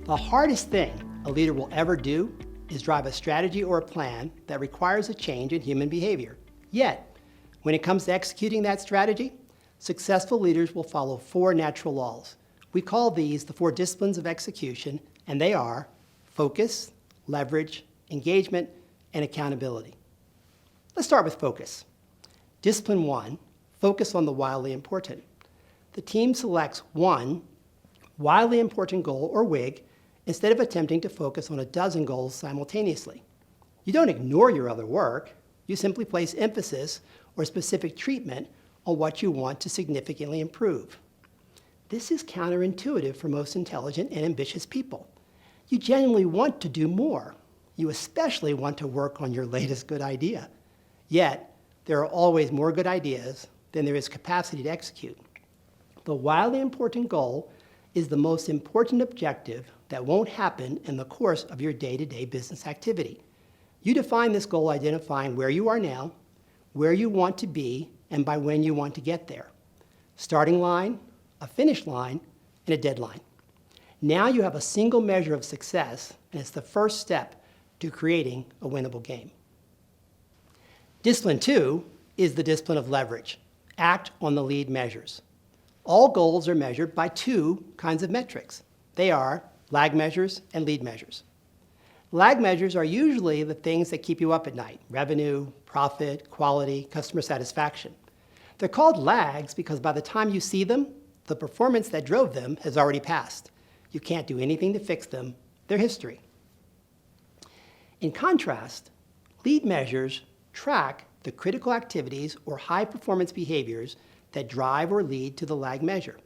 The hardest thing a leader will ever do is drive a strategy or a plan that requires a change in human behavior. Yet, when it comes to executing that strategy, successful leaders will follow 4 natural laws. We call these the 4 disciplines of execution, and they are focus, leverage, engagement, and accountability. Let's start with focus. Discipline 1, focus on the wildly important. The team selects one wildly important goal or WIG instead of attempting to focus on a dozen goals simultaneously. You don't ignore your other work. You simply place emphasis or specific treatment on what you want to significantly improve. This is counterintuitive for most intelligent and ambitious people. You genuinely want to do more. You especially want to work on your latest good idea. Yet, there are always more good ideas than there is capacity to execute. The wildly important goal is the most important objective that won't happen in the course of your day-to-day business activity. You define this goal identifying where you are now, where you want to be, and by when you want to get there. Starting line, a finish line, and a deadline. Now you have a single measure of success, and it's the first step to creating a winnable game. Discipline 2 is the discipline of leverage. Act on the lead measures. All goals are measured by 2 kinds of metrics. They are lag measures and lead measures. Lag measures are usually the things that keep you up at night: revenue, profit, quality, customer satisfaction. They're called lags because by the time you see them, the performance that drove them has already passed. You can't do anything to fix them. They're history. In contrast, lead measures track the critical activities or high-performance behaviors that drive or lead to the lag measure.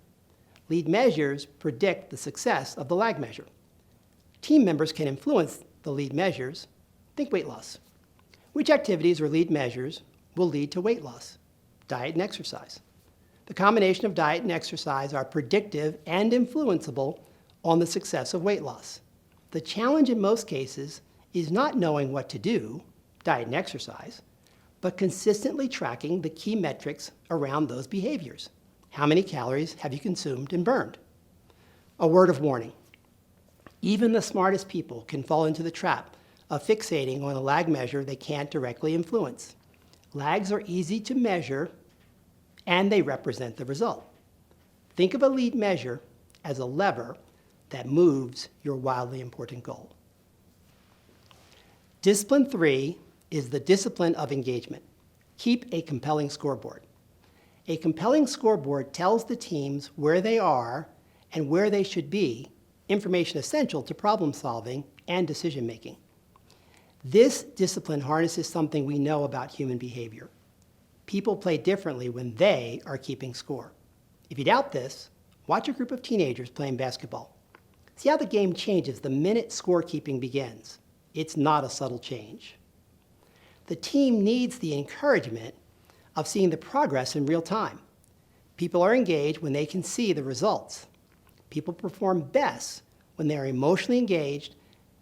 Lead measures predict the success of the lag measure. Team members can influence the lead measures. Think weight loss. Which activities or lead measures will lead to weight loss? Diet and exercise. The combination of diet and exercise are predictive and influenceable on the success of weight loss. The challenge in most cases is not knowing what to do, diet and exercise, but consistently tracking the key metrics around those behaviors. How many calories have you consumed and burned? A word of warning. Even the smartest people can fall into the trap of fixating on a lag measure they can't directly influence. Lags are easy to measure, and they represent the result. Think of a lead measure as a lever that moves your wildly important goal. Discipline 3 is the discipline of engagement. Keep a compelling scoreboard. A compelling scoreboard tells the teams where they are and where they should be, information essential to problem solving and decision making. This discipline harnesses something we know about human behavior. People play differently when they are keeping score. If you doubt this, watch a group of teenagers playing basketball. See how the game changes the minute scorekeeping begins. It's not a subtle change. The team needs the encouragement of seeing the progress in real time. People are engaged when they can see the results. People perform best when they are emotionally engaged,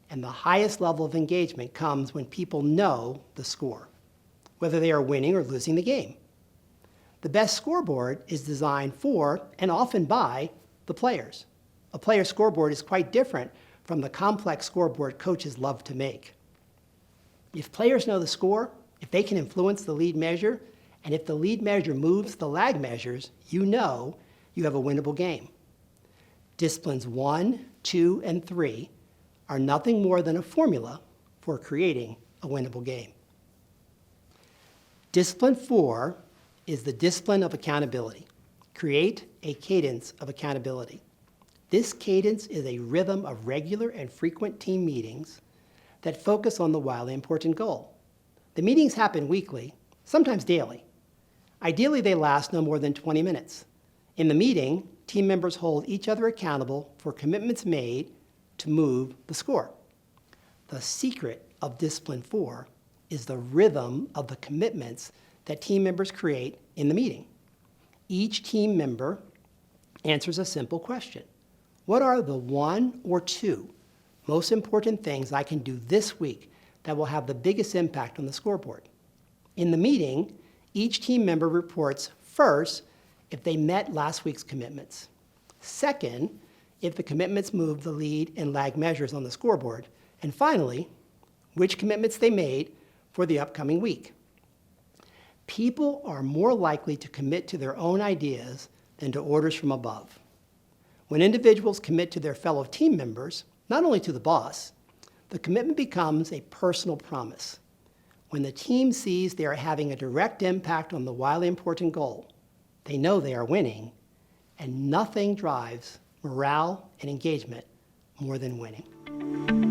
and the highest level of engagement comes when people know the score, whether they are winning or losing the game. The best scoreboard is designed for, and often by, the players. A player's scoreboard is quite different from the complex scoreboard coaches love to make. If players know the score, if they can influence the lead measure, and if the lead measure moves the lag measures, you know you have a winnable game. Disciplines 1, 2, and 3 are nothing more than a formula for creating a winnable game. Discipline 4 is the discipline of accountability. Create a cadence of accountability. This cadence is a rhythm of regular and frequent team meetings that focus on the wildly important goal. The meetings happen weekly, sometimes daily. Ideally, they last no more than 20 minutes. In the meeting, team members hold each other accountable for commitments made to move the score. The secret of Discipline 4 is the rhythm of the commitments that team members create in the meeting. Each team member answers a simple question. What are the 1 or 2 most important things I can do this week that will have the biggest impact on the scoreboard? In the meeting, each team member reports first if they met last week's commitments. Second, if the commitments move the lead and lag measures on the scoreboard. And finally, which commitments they made for the upcoming week. People are more likely to commit to their own ideas than to orders from above. When individuals commit to their fellow team members, not only to the boss, the commitment becomes a personal promise. When the team sees they are having a direct impact on the wildly important goal, they know they are winning, and nothing drives morale and engagement more than winning.